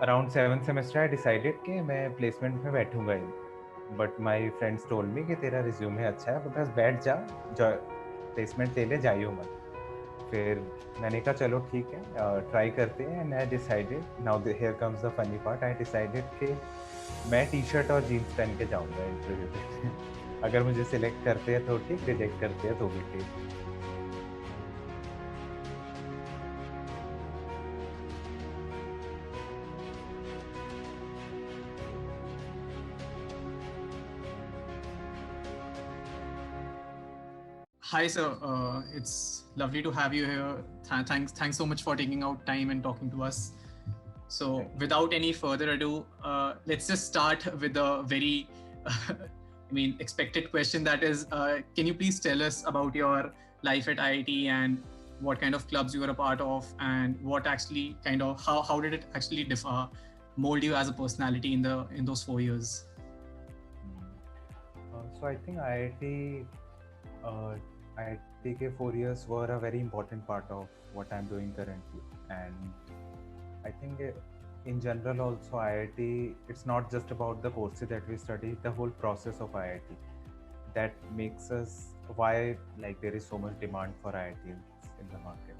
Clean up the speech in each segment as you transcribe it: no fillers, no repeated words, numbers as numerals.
Around 7th semester I decided कि मैं placement में बैठूंगा ही, but my friends told me कि तेरा रिज्यूमे अच्छा है, बस बैठ जा, प्लेसमेंट ले ले, जाइयो मत। फिर मैंने कहा चलो ठीक है, ट्राई करते हैं। And I decided, now here comes the funny part, I decided कि मैं टी शर्ट और जीन्स पहन के जाऊंगा इंटरव्यू पे। अगर मुझे सिलेक्ट करते हैं तो ठीक, रिजेक्ट करते हैं तो भी ठीक। Hi, sir. It's lovely to have you here. Thanks so much for taking out time and talking to us. So, thank you. without any further ado, let's just start with a very, expected question. That is, can you please tell us about your life at IIT and what kind of clubs you were a part of, and what actually how did it actually mold you as a personality in those 4 years? So I think IIT के 4 years were a very important part of what I'm doing currently, and I think in general also IIT, it's not just about the courses that we study, the whole process of IIT that makes us why like there is so much demand for IITs in the market.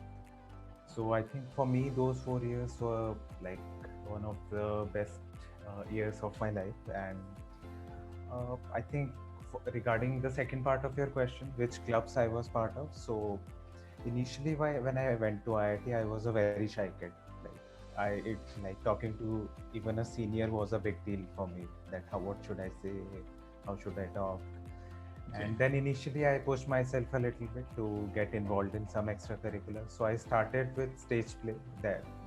So I think for me those 4 years were like one of the best years of my life. And I think regarding the second part of your question, which clubs I was part of. So initially, when I went to IIT, I was a very shy kid. Like like talking to even a senior was a big deal for me. That what should I say? How should I talk? Okay. And then initially, I pushed myself a little bit to get involved in some extracurriculars. So I started with stage play,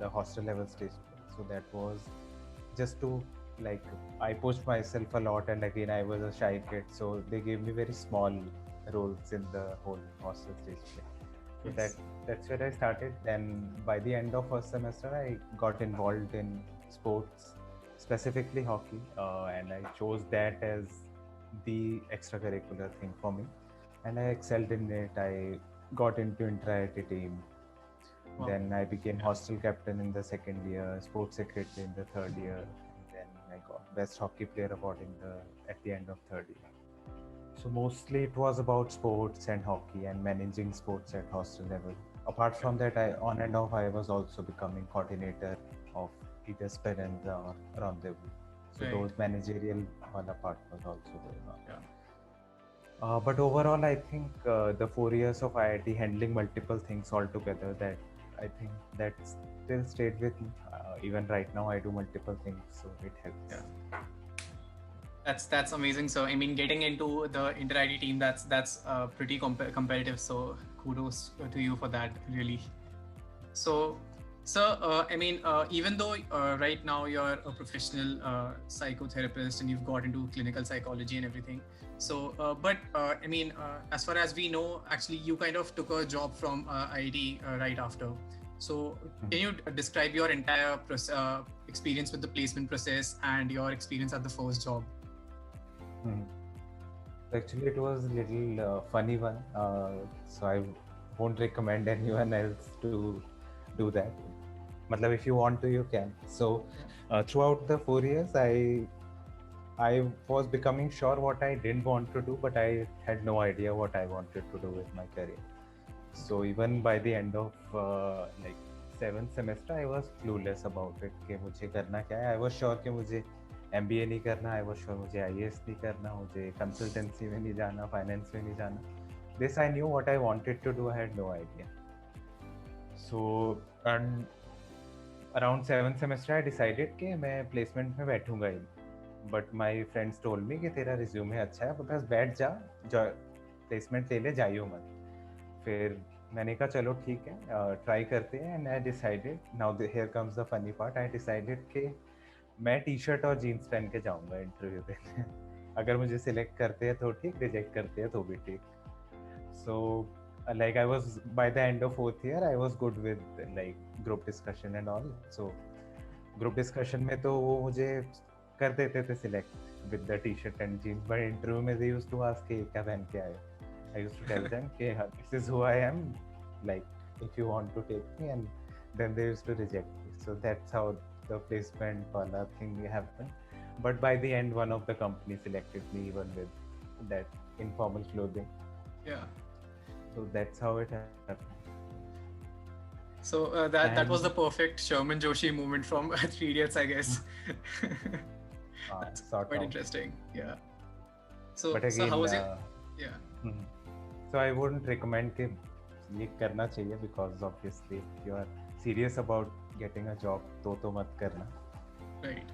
the hostel level stage play. So that was just to like I pushed myself a lot, and again I was a shy kid, so they gave me very small roles in the whole hostel stage play. So Yes. that's where I started. Then by the end of first semester, I got involved in sports, specifically hockey, and I chose that as the extracurricular thing for me, and I excelled in it. I got into inter-IIT team. Wow. Then I became hostel captain in the second year, sports secretary in the third year, and then I got best hockey player award in the at the end of third year. So mostly it was about sports and hockey and managing sports at hostel level. Apart from that, I on and off I was also becoming coordinator of either Speranza or Rendezvous. So Right. those managerial wala part was also going on. Yeah. But overall, I think the 4 years of IIT handling multiple things all together, that I think that still stayed with me. Even right now, I do multiple things, so it helps. Yeah. That's amazing. So I mean, getting into the Inter ID team, that's pretty competitive. So kudos to you for that, really. So, sir, even though right now you're a professional psychotherapist and you've got into clinical psychology and everything, so as far as we know, actually, you kind of took a job from ID right after. So, can you describe your entire experience with the placement process and your experience at the first job? Mhm. Actually, it was a little funny one. So I won't recommend anyone else to do that. Matlab, if you want to, you can. So throughout the 4 years, I was becoming sure what I didn't want to do, but I had no idea what I wanted to do with my career. So even by the end of like seventh semester, I was clueless about it कि मुझे करना क्या है. I was sure कि मुझे MBA नहीं करना. I was sure मुझे IAS नहीं करना. मुझे consultancy में नहीं जाना, finance में नहीं जाना. This I knew what I wanted to do. I had no idea. So and around seventh semester, I decided कि मैं placement में बैठूंगा ही. But my friends told me कि तेरा resume अच्छा है, बस बैठ जा, प्लेसमेंट ले ले, जाइयो मत। फिर मैंने कहा चलो ठीक है, ट्राई करते हैं। And I decided, now here comes the funny part, I decided कि मैं टी शर्ट और जीन्स पहन के जाऊंगा इंटरव्यू देने। अगर मुझे सिलेक्ट करते हैं तो ठीक, रिजेक्ट करते हैं तो भी ठीक। सो like I was, by the end of fourth year I was good with like group discussion and all. So group discussion में तो वो मुझे कर देते थे select with the T shirt and jeans, but interview में दे यूज्ड टू आस्क कि क्या पहन के आए। I used to tell them कि this is who I am, like if you want to take me, and then they used to reject me. So that's how the placement wala thing happened. But by the end, one of the companies selected me even with that informal clothing. Yeah. So that's how it happened. So that was the perfect Sherman Joshi moment from Three Idiots, I guess. That's Sort quite of. interesting. Yeah. So But so again, how was it? Yeah. So I wouldn't recommend कि ये करना चाहिए because obviously if you are serious about getting a job तो मत करना. Right.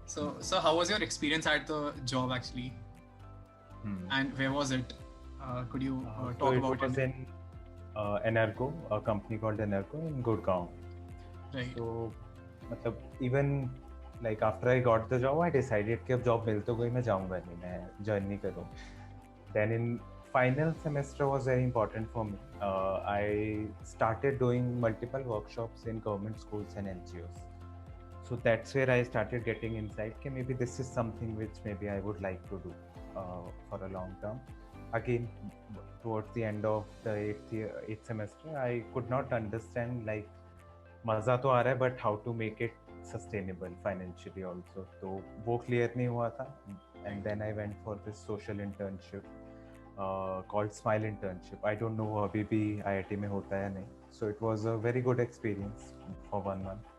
So how was your experience at the job actually? And where was it? Could you talk about it? So it was in Energo, a company called Energo in Gurgaon. Right. So मतलब even like after I got the job, I decided कि अब job मिल तो गई, मैं जाऊँगा नहीं, मैं join नहीं करूँगा. Then in final semester was very important for me. I started doing multiple workshops in government schools and NGOs. So that's where I started getting insight that maybe this is something which maybe I would like to do for a long term. Again, towards the end of the eighth semester, I could not understand like मज़ा तो आ रहा है but how to make it sustainable financially also. तो वो clear नहीं हुआ था. And then I went for this social internship called Smile Internship. I don't know अभी भी IIT में होता है या नहीं. So it was a very good experience for 1 month.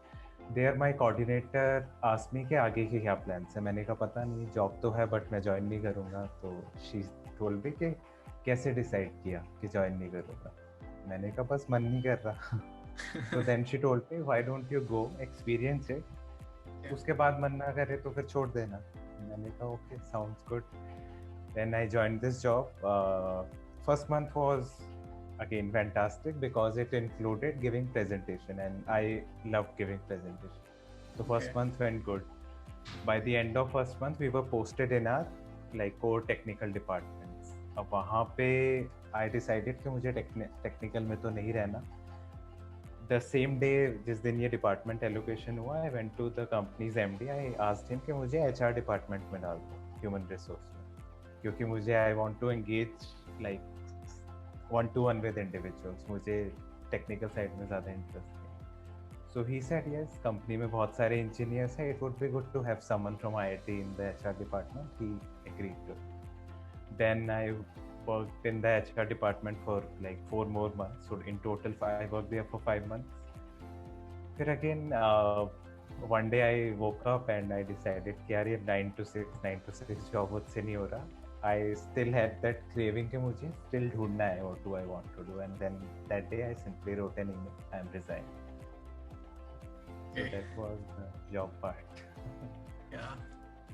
There my coordinator asked me कि आगे के क्या plans है. मैंने कहा पता नहीं, जॉब तो है but मैं join नहीं करूँगा. तो she told me कि कैसे decide किया कि join नहीं करूँगा. मैंने कहा बस मन नहीं कर रहा. So then she told me why don't you go experience it. उसके बाद मन ना करे तो फिर छोड़ देना. मैंने कहा okay, sounds good. Then I joined this job. First month was again fantastic because it included giving presentation and I loved giving presentation. So first month went good. By the end of first month we were posted in our like core technical departments. अब वहाँ पे I decided कि मुझे technical में तो नहीं रहना. The same day जिस दिन ये department allocation हुआ, I went to the company's MD. I asked him कि मुझे HR department में डाल दो, human resource में, क्योंकि मुझे I want to engage like one-to-one with individuals. मुझे technical side में ज़्यादा interest है. So he said yes. Company में बहुत सारे engineers हैं. It would be good to have someone from IIT in the HR department. He agreed to. Then I worked in the HR department for like 4 more months. So in total, I worked there for 5 months. Then again, one day I woke up and I decided कि यार ये 9 to 6 job मुझसे नहीं हो रहा. I still had that craving कि मुझे still ढूंढना है what do I want to do. And then that day I simply wrote an email. I am resigning. So that was the job part. Yeah.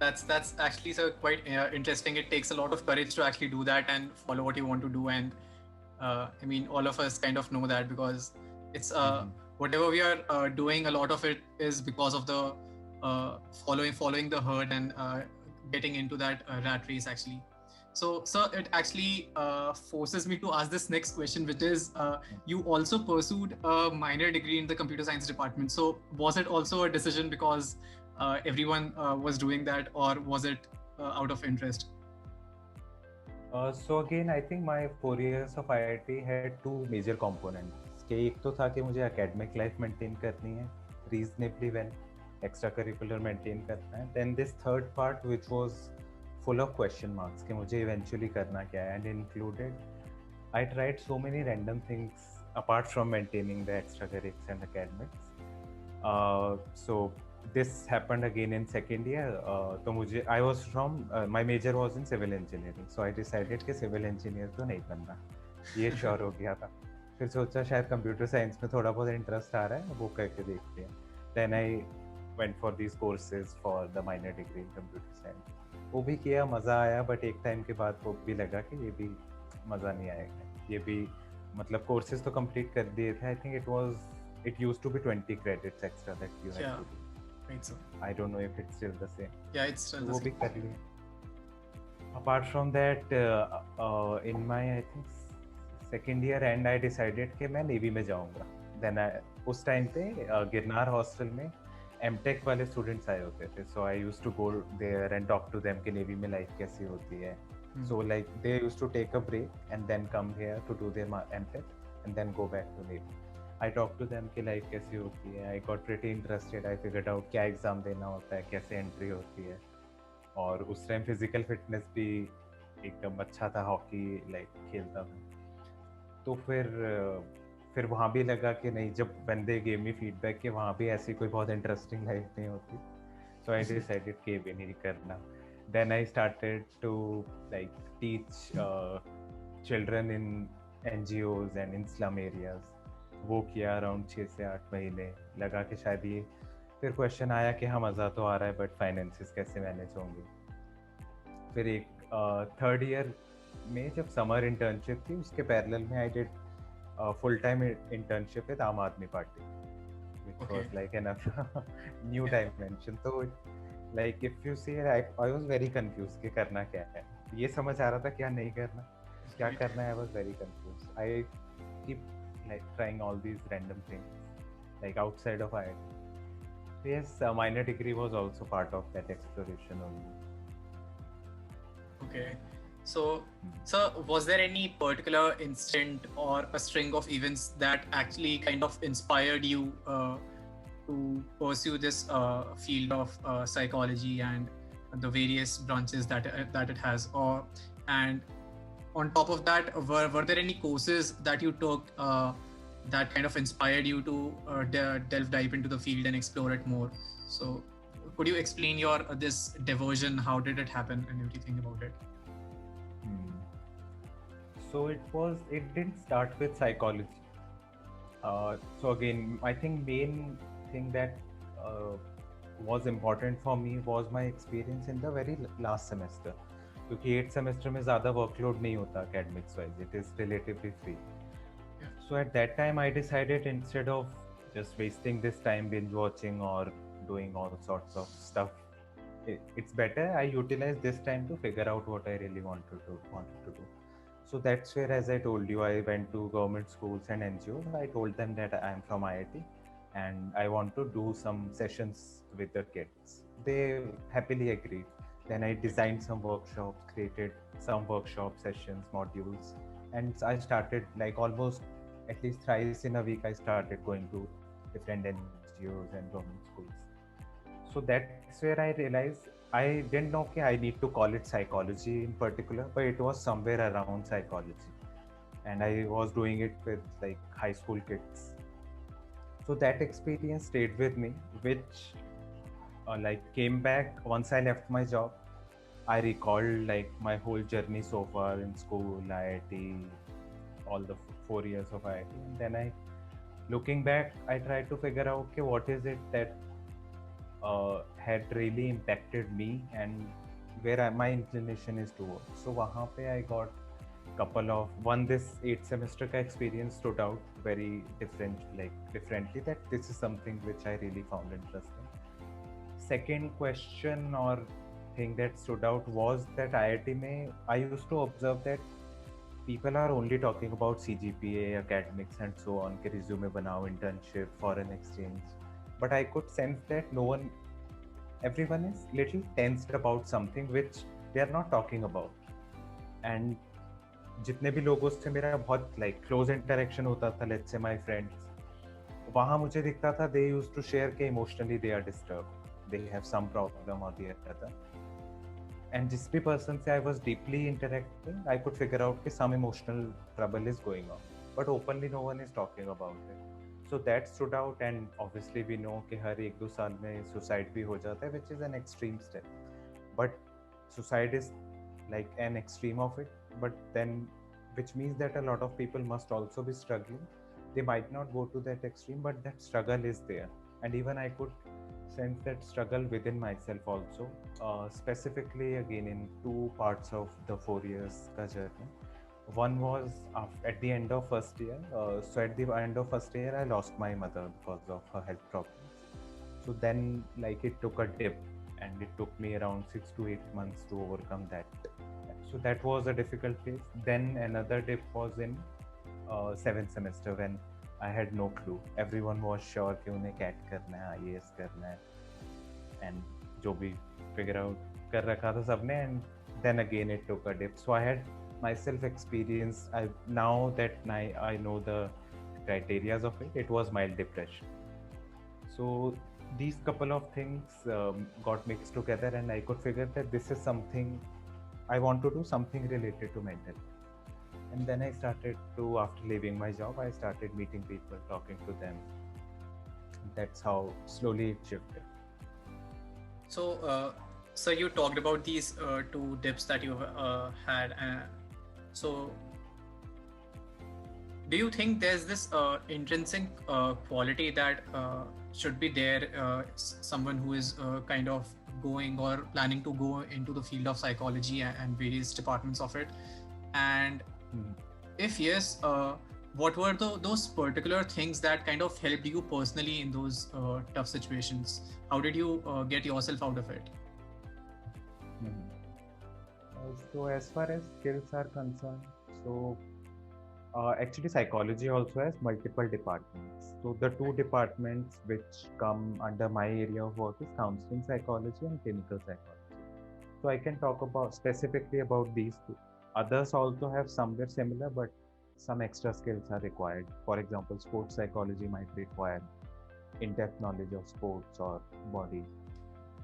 That's actually so quite interesting. It takes a lot of courage to actually do that and follow what you want to do. And I mean, all of us kind of know that because it's whatever we are doing, a lot of it is because of the following the herd and getting into that rat race actually. So it actually forces me to ask this next question, which is you also pursued a minor degree in the computer science department. So was it also a decision because everyone was doing that, or was it out of interest? So again, I think my 4 years of IIT had 2 major components. कि एक तो था कि मुझे academic life maintain करनी है reasonably well, extracurricular maintain करना है. Then this third part which was full of question marks कि मुझे eventually करना क्या है, and included I tried so many random things apart from maintaining the extracurriculars and academics. So this happened again in second year. तो मुझे I was from my major was in civil engineering, so I decided कि civil engineer तो नहीं बनना, ये sure हो गया था. फिर सोचा शायद computer science में थोड़ा बहुत interest आ रहा है, वो करके देखते हैं. Then I went for these courses for the minor degree in computer science. वो भी किया, मज़ा आया, but एक time के बाद वो भी लगा कि ये भी मज़ा नहीं आएगा. ये भी मतलब courses तो complete कर दिए थे. I think it used to be 20 credits extra that you had to do. Right, so. I don't know if it's still the same. Yeah, it's still the वो same. भी कर लिया. Apart from that, in my I think second year end, I decided कि मैं Navy में जाऊँगा. Then उस time पे गिरनार hostel में M.Tech वाले students आए होते थे. So I used to go there and talk to them कि Navy में life कैसी होती है. So like they used to take a break and then come here to do their M.Tech and then go back to Navy. I talk to them कि life कैसी होती है. I got pretty interested. I figured out क्या exam देना होता है, कैसे entry होती है. और उस टाइम फिजिकल फिटनेस भी एकदम अच्छा था, हॉकी लाइक खेलता था. तो फिर वहाँ भी लगा कि नहीं, जब बंदे गेम में फीडबैक के वहाँ भी ऐसी कोई बहुत इंटरेस्टिंग लाइफ नहीं होती. So I decided कि भी नहीं करना. Then I started to like teach children in NGOs and in slum areas. वो किया अराउंड 6 से 8 महीने. लगा कि शायद ये, फिर क्वेश्चन आया कि हाँ मज़ा तो आ रहा है बट फाइनेंसिस कैसे मैनेज होंगे. फिर एक थर्ड ईयर में जब समर इंटर्नशिप थी उसके पैरेलल में I did full time internship with आम आदमी party, which Okay. was like another new Yeah. dimension. So like if you see, I was very confused कि करना क्या है. ये समझ आ रहा था क्या नहीं करना, क्या Right. करना है. I was very confused. I keep like trying all these random things like outside of IIT. Yes, a minor degree was also part of that exploration only. Okay. So, sir, was there any particular incident or a string of events that actually kind of inspired you to pursue this field of psychology and the various branches that it has? Or and on top of that, were there any courses that you took that kind of inspired you to delve deep into the field and explore it more? So, could you explain your this diversion? How did it happen and everything about it? So it didn't start with psychology. So again, I think main thing that uh, was important for me was my experience in the very last semester. क्योंकि 8th semester में ज़्यादा workload नहीं होता academics wise. It is relatively free. Yeah. So at that time, I decided instead of just wasting this time binge watching or doing all sorts of stuff, it's better I utilize this time to figure out what I really wanted to do. So that's where, as I told you, I went to government schools and NGOs. I told them that I'm from IIT and I want to do some sessions with the kids. They happily agreed. Then I designed some workshops, created some workshop sessions, modules, and I started like almost at least thrice in a week. I started going to different NGOs and government schools. So that's where I realized I didn't know that I need to call it psychology in particular, but it was somewhere around psychology. And I was doing it with like high school kids. So that experience stayed with me, which like came back once I left my job. I recalled like my whole journey so far in school, IIT, all the 4 years of IIT. And then looking back, I tried to figure out okay, what is it that had really impacted me and where my inclination is towards. So वहाँ पे I got couple of this 8th semester का experience stood out very differently, that this is something which I really found interesting. Second question or thing that stood out was that IIT में I used to observe that people are only talking about CGPA, academics and so on, के resume बनाओ, internship, foreign exchange. But I could sense that everyone is little tensed about something which they are not talking about. And जितने भी लोगों से मेरा बहुत like close interaction होता था, let's say my friends, वहाँ मुझे दिखता था they used to share कि emotionally they are disturbed, they have some problem or the other. And जिस भी person से I was deeply interacting, I could figure out कि some emotional trouble is going on, but openly no one is talking about it. So that stood out, and obviously we know कि हर 1-2 साल में suicide भी हो जाता है, which is an extreme step. But suicide is like an extreme of it, but then which means that a lot of people must also be struggling. They might not go to that extreme, but that struggle is there. And even I could sense that struggle within myself also, specifically again in two parts of the 4 years ka journey. One was at the end of first year. So at the end of first year, I lost my mother because of her health problems. So then like it took a dip, and it took me around 6 to 8 months to overcome that. So that was a difficult phase. Then another dip was in 7th semester when I had no clue. Everyone was sure कि उन्हें CAT करना है, IAS करना है, and जो भी figure out कर रखा था सबने. And then again it took a dip. So I had myself experienced. Now that I know the criteria of it was mild depression. So these couple of things got mixed together, and I could figure that this is something I want to do, something related to mental health. And then I started to, after leaving my job, I started meeting people, talking to them. That's how slowly it shifted. So you talked about these two dips that you had. So do you think there's this intrinsic quality that should be there, someone who is kind of going or planning to go into the field of psychology and various departments of it? And if yes, what were those particular things that kind of helped you personally in those tough situations? How did you get yourself out of it? So as far as skills are concerned, so actually psychology also has multiple departments. So the two departments which come under my area of work is counseling psychology and clinical psychology. So I can talk about specifically about these two. Others also have somewhere similar, but some extra skills are required. For example, sports psychology might require in-depth knowledge of sports or body,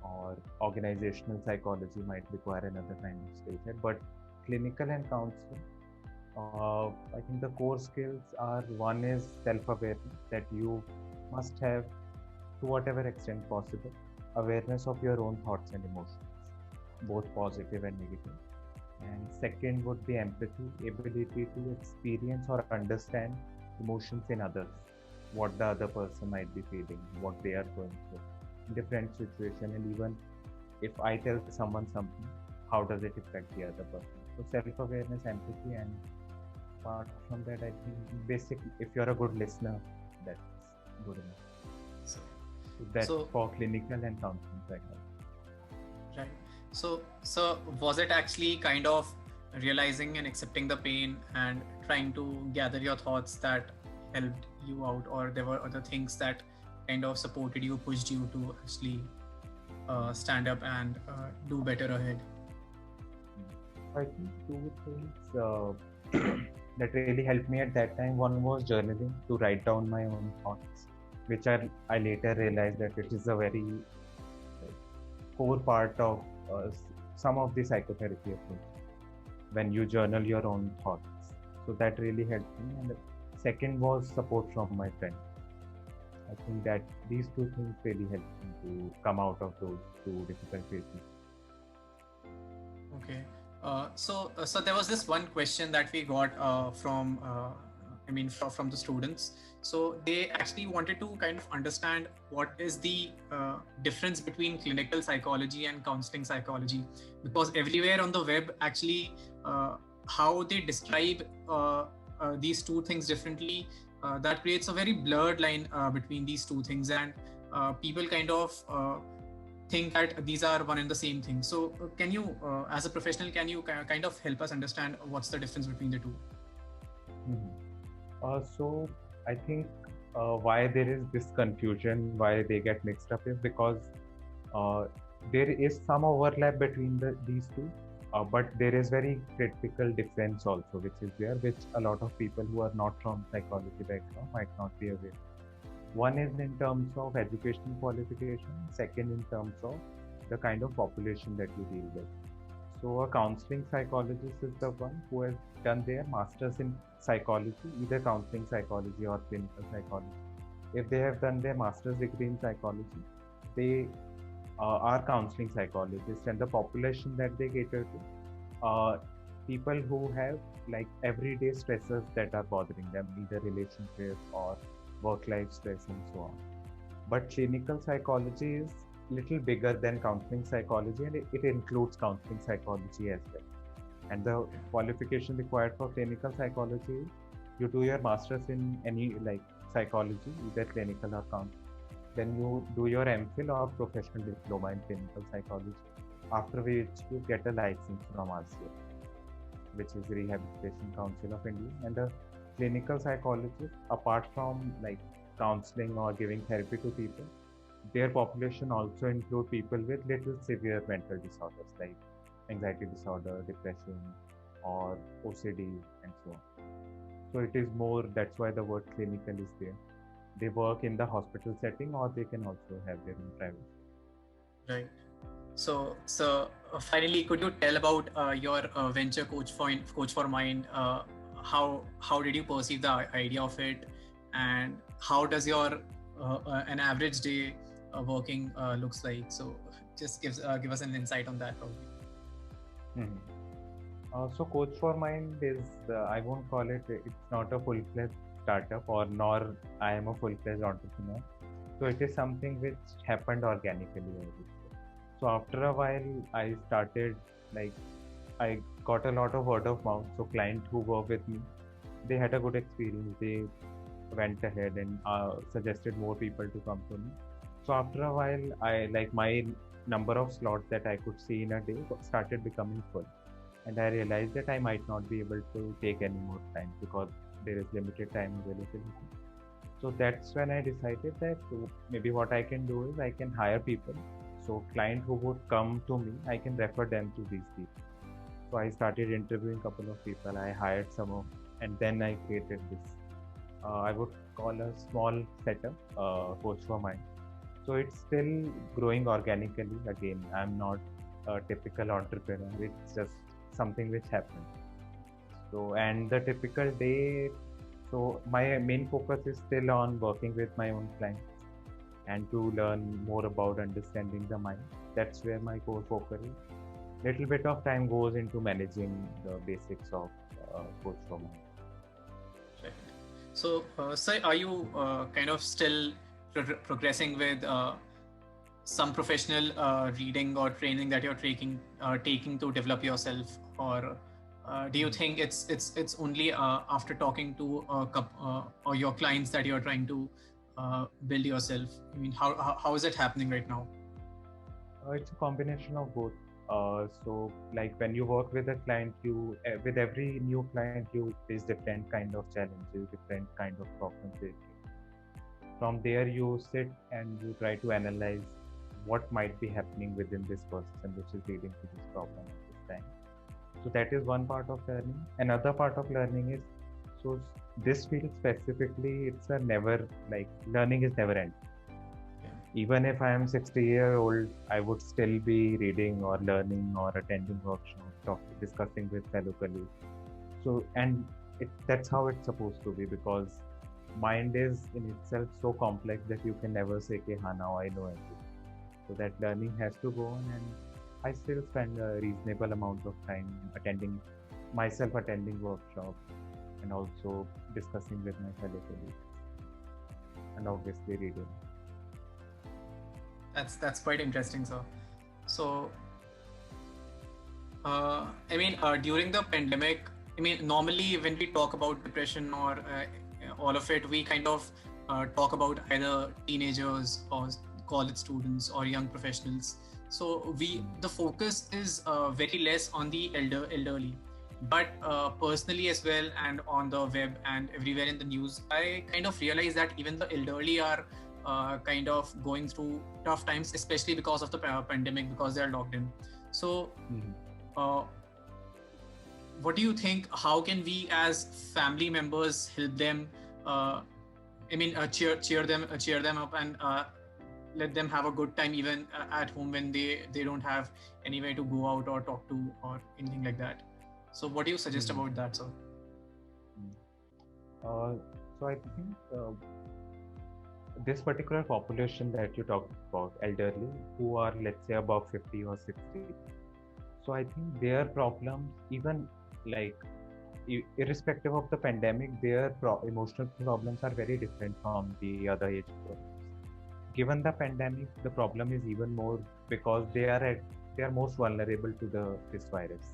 or organizational psychology might require another kind of skill set. But clinical and counseling, I think the core skills are, one is self-awareness, that you must have, to whatever extent possible, awareness of your own thoughts and emotions, both positive and negative. And second would be empathy, ability to experience or understand emotions in others, what the other person might be feeling, what they are going through in different situation, and even if I tell someone something, how does it affect the other person? So self-awareness, empathy, and apart from that, I think basically, if you're a good listener, that's good enough. So that's for clinical and counseling psychology. Right. So was it actually kind of realizing and accepting the pain and trying to gather your thoughts that helped you out, or there were other things that kind of supported you, pushed you to actually stand up and do better ahead? I think two things that really helped me at that time. One was journaling, to write down my own thoughts, which I later realized that it is a very core part of some of the psychotherapy approach, when you journal your own thoughts. So that really helped me. And the second was support from my friend. I think that these two things really helped me to come out of those two difficult phases. Okay. So there was this one question that we got from the students. So they actually wanted to kind of understand what is the difference between clinical psychology and counseling psychology, because everywhere on the web, actually, how they describe these two things differently, that creates a very blurred line between these two things, and people kind of think that these are one and the same thing. So can you, as a professional, can you kind of help us understand what's the difference between the two? So I think why there is this confusion, why they get mixed up, is because there is some overlap between these two, but there is very critical difference also, which is there, which a lot of people who are not from psychology background might not be aware. One is in terms of educational qualification, second in terms of the kind of population that you deal with. So a counseling psychologist is the one who has done their master's in psychology, either counseling psychology or clinical psychology. If they have done their master's degree in psychology, they are counseling psychologists, and the population that they cater to, people who have like everyday stresses that are bothering them, either relationship or work-life stress and so on. But clinical psychology is little bigger than counseling psychology, and it includes counseling psychology as well. And the qualification required for clinical psychology is you do your master's in any like psychology, either clinical or counseling. Then you do your MPhil or professional diploma in clinical psychology, after which you get a license from RCA, which is Rehabilitation Council of India. And the clinical psychologist, apart from like counseling or giving therapy to people, their population also include people with little severe mental disorders like anxiety disorder, depression, or OCD, and so on. So it is more, that's why the word clinical is there. They work in the hospital setting, or they can also have their own private. Right. So finally, could you tell about your venture Coach for Mind? How did you perceive the idea of it, and how does your an average day working looks like? So just give us an insight on that, probably. So Coach for Mind is, I won't call it, it's not a full-fledged startup, or nor I am a full-fledged entrepreneur. So it is something which happened organically, I would say. So after a while, I started, like, I got a lot of word of mouth. So clients who work with me, they had a good experience. They went ahead and suggested more people to come to me. So after a while, I, like, my number of slots that I could see in a day started becoming full, and I realized that I might not be able to take any more time because there is limited time availability. So that's when I decided that maybe what I can do is I can hire people. So client who would come to me, I can refer them to these people. So I started interviewing a couple of people. I hired some of, and then I created this. I would call a small setup, Coach for Mind. So it's still growing organically. Again, I'm not a typical entrepreneur. It's just something which happened. So, and the typical day, so my main focus is still on working with my own clients and to learn more about understanding the mind. That's where my core focus is. Little bit of time goes into managing the basics of Coach for Mind. Right. So, sir, are you kind of still progressing with some professional reading or training that you're taking to develop yourself, or do you think it's only after talking to or your clients that you're trying to build yourself? I mean, how is it happening right now? It's a combination of both. So, like when you work with a client, you with every new client, you face different kind of challenges, different kind of problems they face. From there, you sit and you try to analyze what might be happening within this person, which is leading to this problem at this time. So that is one part of learning. Another part of learning is, so this field specifically, it's a never, like, learning is never end. Even if I am 60-year-old, I would still be reading or learning or attending workshops, discussing with fellow colleagues. So, and that's how it's supposed to be, because mind is in itself so complex that you can never say, "Okay, now I know everything." So that learning has to go on, and I still spend a reasonable amount of time attending workshops, and also discussing with my fellow colleagues, and obviously reading. That's quite interesting, sir. So, I mean, during the pandemic, I mean, normally when we talk about depression or all of it, we kind of talk about either teenagers or college students or young professionals. So the focus is very less on the elderly, but personally as well, and on the web and everywhere in the news, I kind of realize that even the elderly are kind of going through tough times, especially because of the pandemic, because they are locked in. So what do you think? How can we as family members help them? Cheer them up, and let them have a good time even at home when they don't have anywhere to go out or talk to or anything like that. So what do you suggest about that, sir? So I think this particular population that you talked about, elderly, who are, let's say, above 50 or 60. So I think their problems, even like irrespective of the pandemic, their emotional problems are very different from the other age groups. Given the pandemic, the problem is even more because they are most vulnerable to this virus,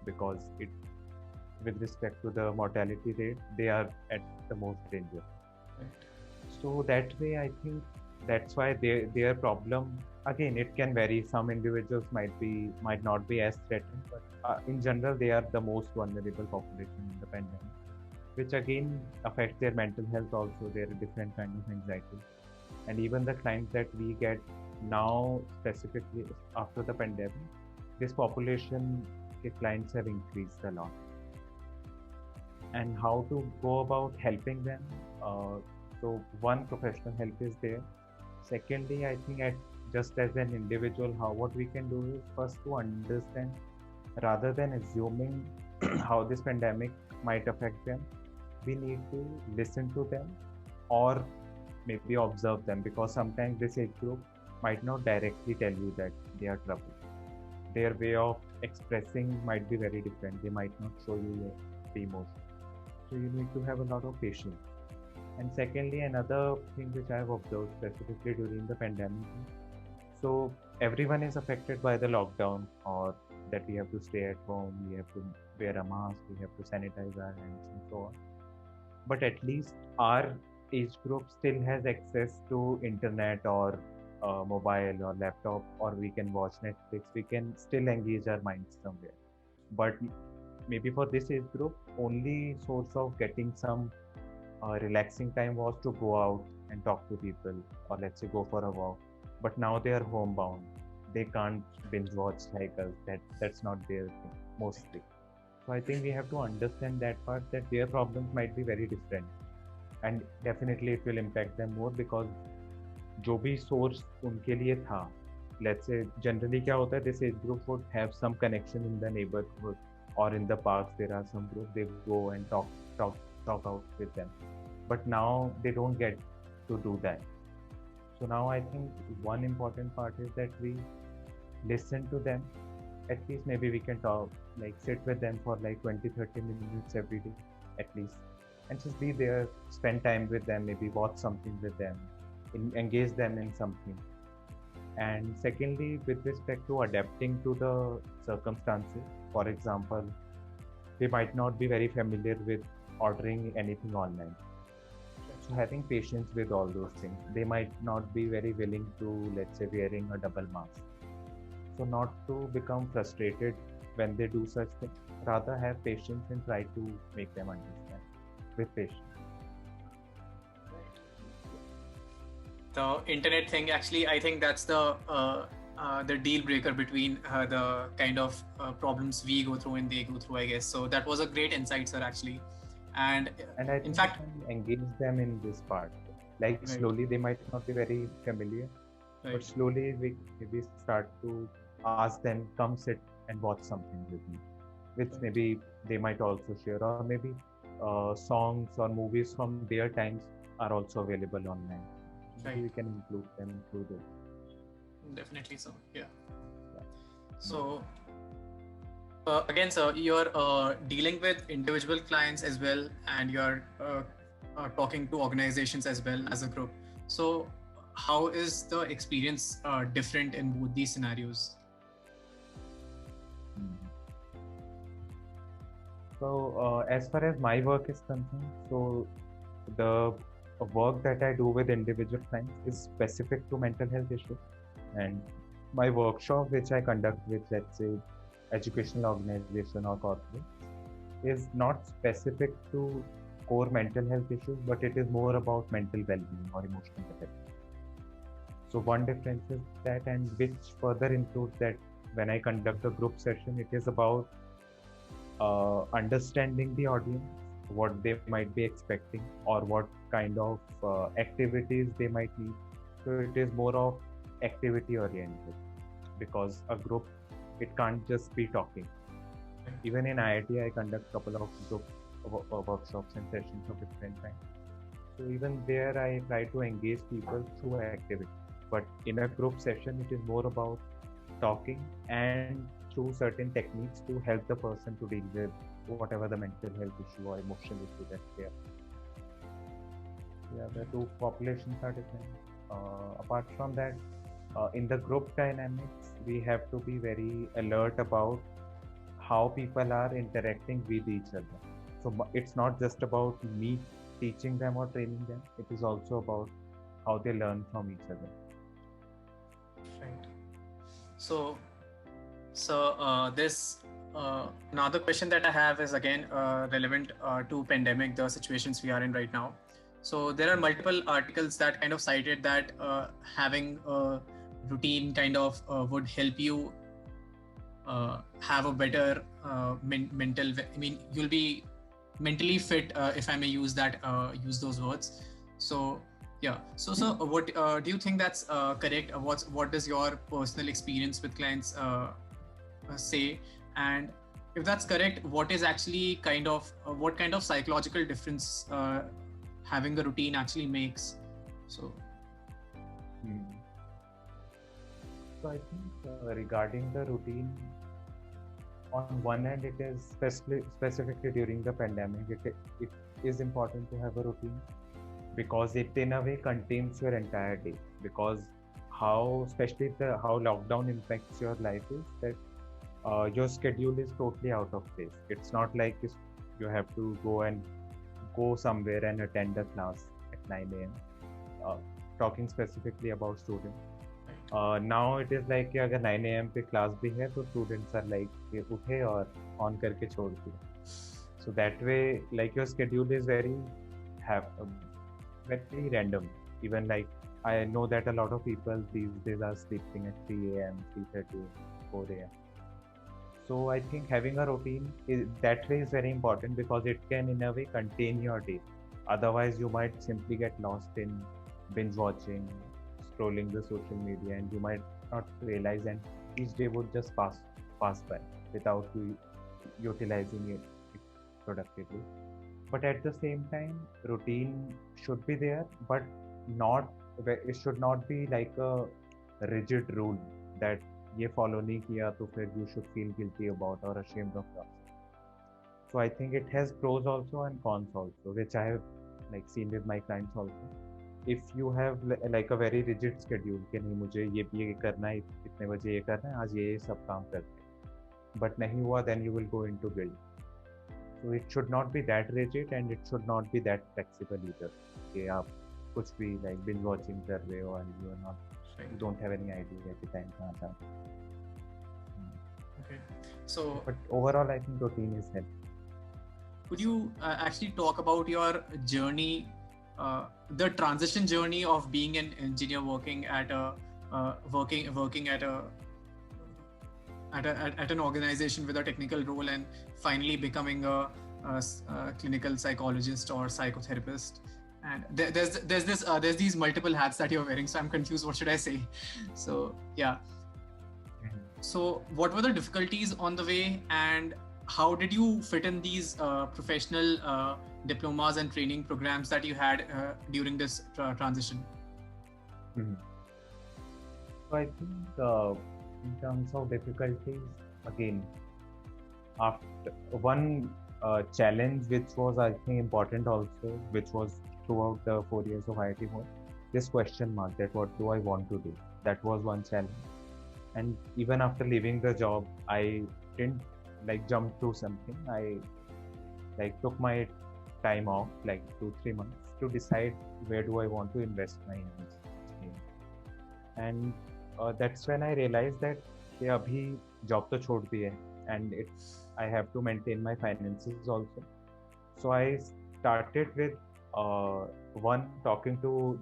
because with respect to the mortality rate, they are at the most danger. Right. So that way, I think that's why their problem, again, it can vary. Some individuals might not be as threatened, but in general, they are the most vulnerable population in the pandemic, which again affects their mental health also. There are different kinds of anxiety, and even the clients that we get now, specifically after the pandemic, this population, the clients have increased a lot. and how to go about helping them. So one, professional help is there. Secondly, I think at just as an individual, how what we can do is first to understand rather than assuming how this pandemic might affect them, we need to listen to them or maybe observe them, because sometimes this age group might not directly tell you that they are troubled. Their way of expressing might be very different. They might not show you the emotion. So you need to have a lot of patience. And secondly, another thing which I have observed specifically during the pandemic, so everyone is affected by the lockdown, or that we have to stay at home, we have to wear a mask, we have to sanitize our hands and so on. But at least our age group still has access to internet or mobile or laptop, or we can watch Netflix, we can still engage our minds somewhere. But maybe for this age group, only source of getting some relaxing time was to go out and talk to people, or let's say go for a walk. But now they are homebound, they can't binge watch like us. That's not their thing mostly. So I think we have to understand that part, that their problems might be very different, and definitely it will impact them more, because जो भी source उनके लिए था, let's say generally क्या होता है, this age group would have some connection in the neighborhood or in the parks. There are some groups, they go and talk out with them, but now they don't get to do that. So now I think one important part is that we listen to them. At least maybe we can talk, like sit with them for like 20-30 minutes every day at least, and just be there, spend time with them, maybe watch something with them, engage them in something. And secondly, with respect to adapting to the circumstances, for example, they might not be very familiar with ordering anything online. So having patience with all those things. They might not be very willing to, let's say, wearing a double mask. So not to become frustrated when they do such things, rather have patience and try to make them understand with patience. The internet thing, actually, I think that's the deal breaker between the kind of problems we go through and they go through, I guess. So that was a great insight, sir, actually. And I think in fact, engage them in this part. Like right. Slowly, they might not be very familiar, Right. but slowly we start to ask them, come sit and watch something with me, which Right. maybe they might also share, or maybe songs or movies from their times are also available online. Maybe Right. we can include them through this. Definitely so. Yeah. Yeah. So again, sir, you're dealing with individual clients as well, and you're talking to organizations as well as a group. So how is the experience different in both these scenarios? So as far as my work is concerned, so the work that I do with individual clients is specific to mental health issues, and my workshop which I conduct with, let's say, educational organization or corporate, is not specific to core mental health issues, but it is more about mental well-being or emotional well-being. So one difference is that, and which further includes that when I conduct a group session, it is about understanding the audience, what they might be expecting, or what kind of activities they might need. So it is more of activity oriented, because a group, it can't just be talking. Even in IIT, I conduct a couple of group workshops and sessions of different kinds. So even there, I try to engage people through activity. But in a group session, it is more about talking and through certain techniques to help the person to deal with whatever the mental health issue or emotional issue that they are. Yeah, the two populations are different. Apart from that, in the group dynamics, we have to be very alert about how people are interacting with each other. So it's not just about me teaching them or training them, it is also about how they learn from each other. Right. So this another question that I have is again relevant to pandemic, the situations we are in right now. So there are multiple articles that kind of cited that having a routine kind of would help you have a better mental. I mean, you'll be mentally fit, if I may use those words. So yeah. So what do you think that's correct? What does your personal experience with clients say? And if that's correct, what is actually what kind of psychological difference having a routine actually makes? So So I think regarding the routine, on one hand, it is specifically during the pandemic, it is important to have a routine because it in a way contains your entire day. Because how, especially how lockdown impacts your life is that your schedule is totally out of place. It's not like you have to go somewhere and attend a class at 9 a.m. Talking specifically about students. Now it is like कि अगर 9 a.m. पे class भी है तो students are like कि उठे और on करके छोड़ दिए. So that way, like your schedule is very random. Even like I know that a lot of people these days are sleeping at 3 a.m., 3:30, 4 a.m. So I think having a routine that way is very important because it can in a way contain your day. Otherwise, you might simply get lost in binge watching, scrolling the social media, and you might not realize, and each day would just pass by without you utilizing it productively. But at the same time, routine should be there, but not it should not be like a rigid rule that ये follow नहीं किया तो फिर you should feel guilty about or ashamed of yourself. So I think it has pros also and cons also, which I have like seen with my clients also. If you have like a very rigid schedule कि नहीं मुझे ये करना है, इतने बजे ये करना है, आज ये सब काम करते हैं, but नहीं हुआ, then you will go into guilt. So it should not be that rigid and it should not be that flexible either. कि आप कुछ भी like binge watching कर रहे हो and you don't have any idea कि time कहाँ जा रहा है. Okay. So but overall I think routine is helpful. Could you actually talk about your journey, the transition journey of being an engineer working at an organization with a technical role and finally becoming a clinical psychologist or psychotherapist? And there's these multiple hats that you're wearing, so I'm confused. What should I say? So yeah. So what were the difficulties on the way, and how did you fit in these professional diplomas and training programs that you had during this transition? Mm-hmm. So I think in terms of difficulties, again, after one challenge which was I think important also, which was throughout the 4 years of IIT was this question mark that what do I want to do? That was one challenge. And even after leaving the job, I didn't like jump to something. I like took my time off, like 2-3 months, to decide where do I want to invest my energy. And that's when I realized that कि अभी job तो छोड़ दी है, and I have to maintain my finances also. So I started with one talking to.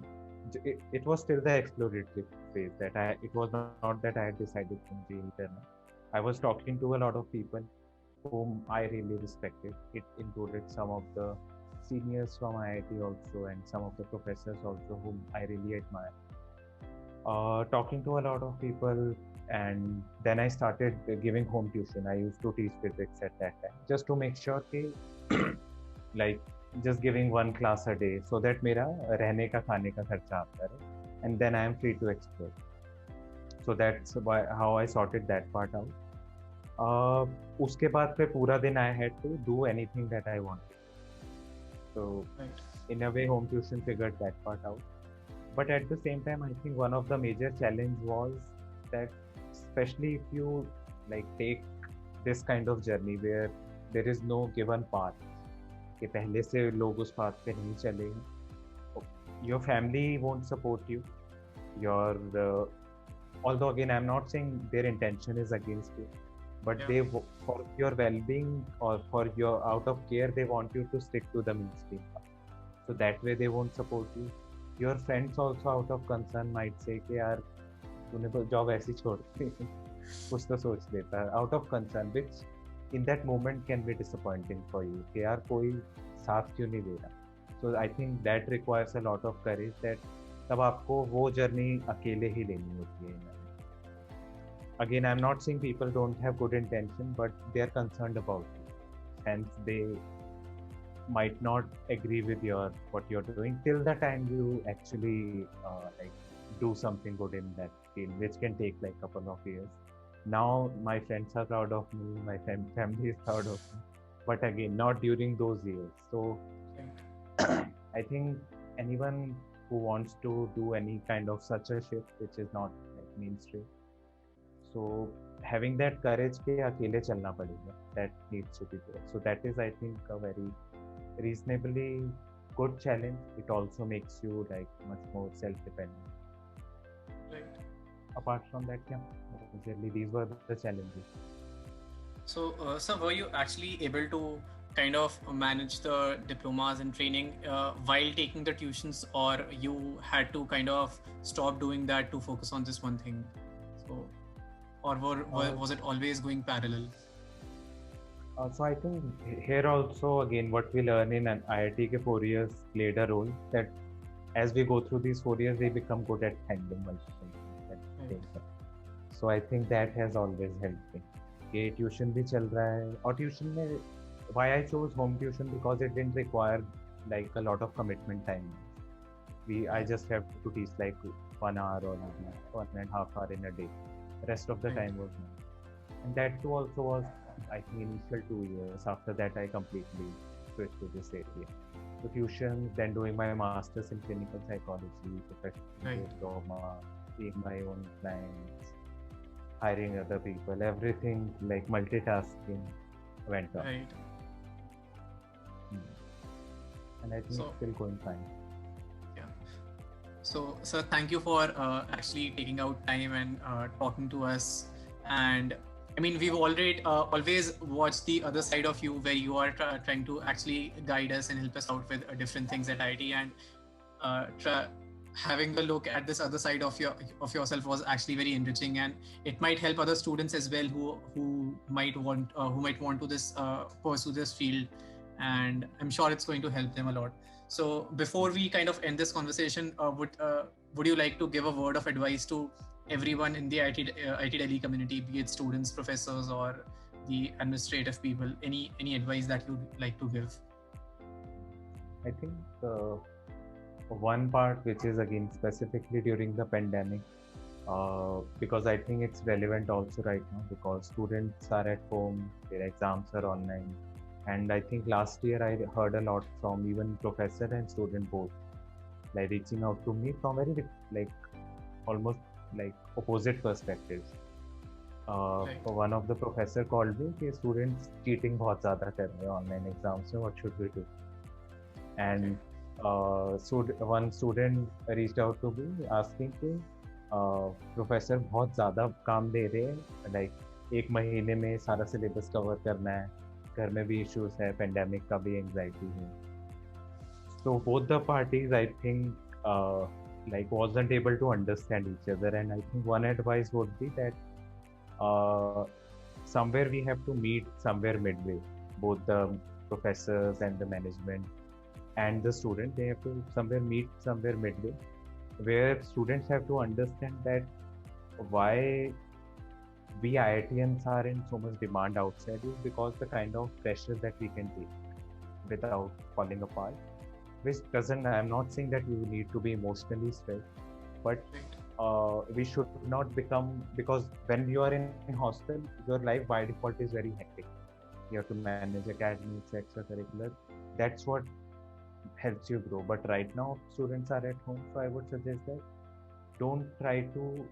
It was still the exploratory phase that it was not that I had decided to be internal. I was talking to a lot of people whom I really respected. It included some of the seniors from IIT also and some of the professors also whom I really admire. Talking to a lot of people, and then I started giving home tuition. I used to teach physics at that time just to make sure that like just giving one class a day so that मेरा रहने का खाने का खर्चा आता है, and then I am free to explore. So that's how I sorted that part out. उसके बाद फिर पूरा दिन I had to do anything that I wanted. So in a way home tuition figured that part out. But at the same time, I think one of the major challenge was that especially if you like take this kind of journey where there is no given path, कि पहले से लोग उस path पे नहीं चले हैं, your family won't support you. Although again I'm not saying their intention is against you, but they for your well-being or for your out of care they want you to stick to the mainstream path. So that way they won't support you. Your friends also out of concern might say कि यार तूने तो job ऐसी छोड़ दी, कुछ तो सोच लेता, out of concern, which in that moment can be disappointing for you कि यार कोई साथ क्यों नहीं दे रहा. So I think that requires a lot of courage, that तब आपको वो जर्नी अकेले ही लेनी होती है. Again, I'm not saying people don't have good intention, but they are concerned about you. Hence, they might not agree with what you're doing till the time you actually like do something good in that field, which can take like a couple of years. Now my friends are proud of me, my family is proud of me, but again, not during those years. So I think anyone who wants to do any kind of such a shift, which is not like mainstream, so having that courage के अकेले चलना पड़ेगा, that needs to be there. So that is, I think, a very reasonably good challenge. It also makes you like much more self-dependent. Right. Apart from that, yeah, usually these were the challenges. So, sir, were you actually able to kind of manage the diplomas and training while taking the tuitions, or you had to kind of stop doing that to focus on this one thing? So, or was it always going parallel? So I think here also again what we learn in an IIT ke 4 years played a role, that as we go through these 4 years we become good at handling multiple things at the same time. So I think that has always helped me. कि tuition भी चल रहा है, और tuition में why I chose home tuition because it didn't require like a lot of commitment time. I just have to teach like 1 hour or 1.5 hour in a day. The rest of the time was mine. And that too also was, I think, initial 2 years. After that, I completely switched to this area. So tuition, then doing my master's in clinical psychology, professional diploma, seeing my own clients, hiring other people, everything like multitasking went up. Right. And I think it's still going fine. Yeah. So, sir, thank you for actually taking out time and talking to us. And I mean, we've already always watched the other side of you, where you are trying to actually guide us and help us out with different things at IT, and having a look at this other side of yourself was actually very enriching, and it might help other students as well who might want to pursue this field, and I'm sure it's going to help them a lot. So before we kind of end this conversation, would you like to give a word of advice to everyone in the IT Delhi community, be it students, professors, or the administrative people? Any advice that you'd like to give? I think one part, which is again specifically during the pandemic, because I think it's relevant also right now, because students are at home, their exams are online, and I think last year I heard a lot from even professor and student both, like reaching out to me from very like almost like opposite perspectives. One of the professor called me कि students cheating बहुत ज़्यादा कर रहे हैं online exams में, what should we do? And one student reached out to me asking कि professor बहुत ज़्यादा काम दे रहे हैं, like 1 महीने में सारा सिलेबस कवर करना है, घर में भी इश्यूज है, पेंडेमिक का भी एंजाइटी है. So both the parties, I think, like wasn't able to understand each other, and I think one advice would be that somewhere we have to meet somewhere midway, both the professors and the management and the student, they have to somewhere meet somewhere midway, where students have to understand that why we IITians are in so much demand outside is because the kind of pressure that we can take without falling apart, which doesn't, I'm not saying that you need to be emotionally stressed, but we should not become, because when you are in hostel, your life by default is very hectic. You have to manage academics, extracurricular. That's what helps you grow. But right now, students are at home, so I would suggest that don't try to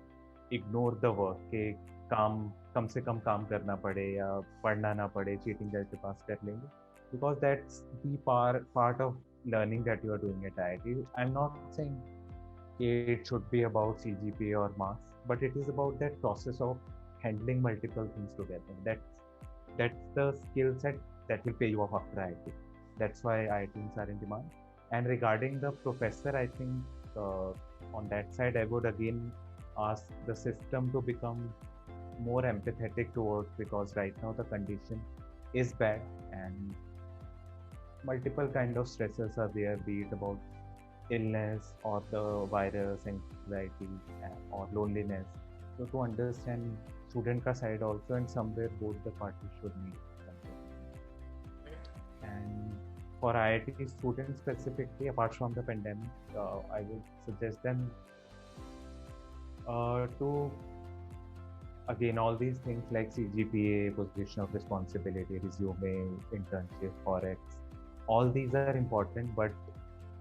ignore the work. कि कम से कम काम करना पड़े या पढ़ना ना पड़े, cheating करके पास कर लेंगे, because that's the part of learning that you are doing at IIT. I'm not saying it should be about CGPA or marks, but it is about that process of handling multiple things together. That's the skill set that will pay you off after IIT. That's why IITs are in demand. And regarding the professor, I think on that side, I would again ask the system to become more empathetic towards, because right now the condition is bad, and multiple kind of stressors are there, be it about illness or the virus, anxiety, or loneliness. So to understand student ka side also, and somewhere both the parties should meet somewhere. And for IIT students specifically, apart from the pandemic, I would suggest them to, again, all these things like CGPA, position of responsibility, resume, internship, forex, all these are important. But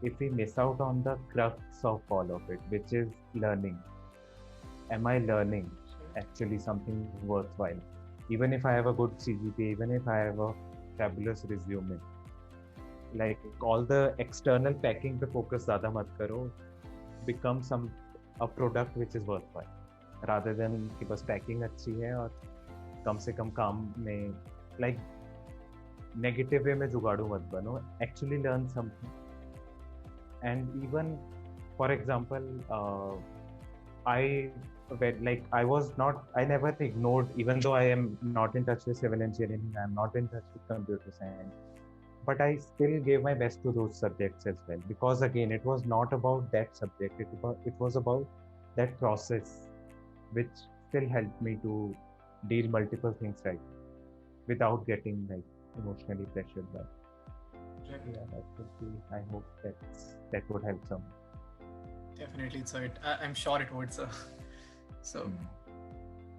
if we miss out on the crux of all of it, which is learning, am I learning actually something worthwhile? Even if I have a good CGPA, even if I have a fabulous resume, like all the external packing पे focus ज़्यादा मत करो, become a product which is worthwhile, rather than कि बस packing अच्छी है और कम से कम काम में, like negative way में जुगाड़ू मत बनो, actually learn something. And even, for example, I never ignored, even though I am not in touch with civil engineering, I am not in touch with computer science, but I still gave my best to those subjects as well, because again, it was not about that subject, it was about that process, which still helped me to deal multiple things right without getting like emotionally pressured by. Yeah, that would be, I hope that would help some. Definitely, so I'm sure it would, sir. So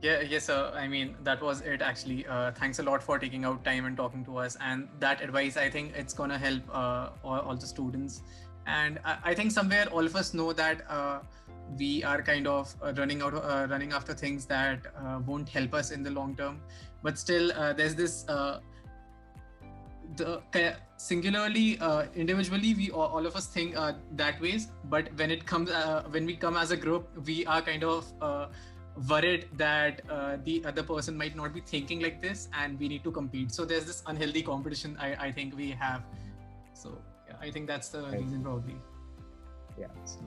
yeah, yes, sir. I mean, that was it actually. Thanks a lot for taking out time and talking to us. And that advice, I think it's gonna help all the students. And I think somewhere all of us know that we are kind of running after things that won't help us in the long term. But still, there's this singularly, individually, we all of us think that ways. But when it comes, when we come as a group, we are kind of worried that the other person might not be thinking like this, and we need to compete. So there's this unhealthy competition I think we have. So yeah, I think that's the reason probably. Yeah. So,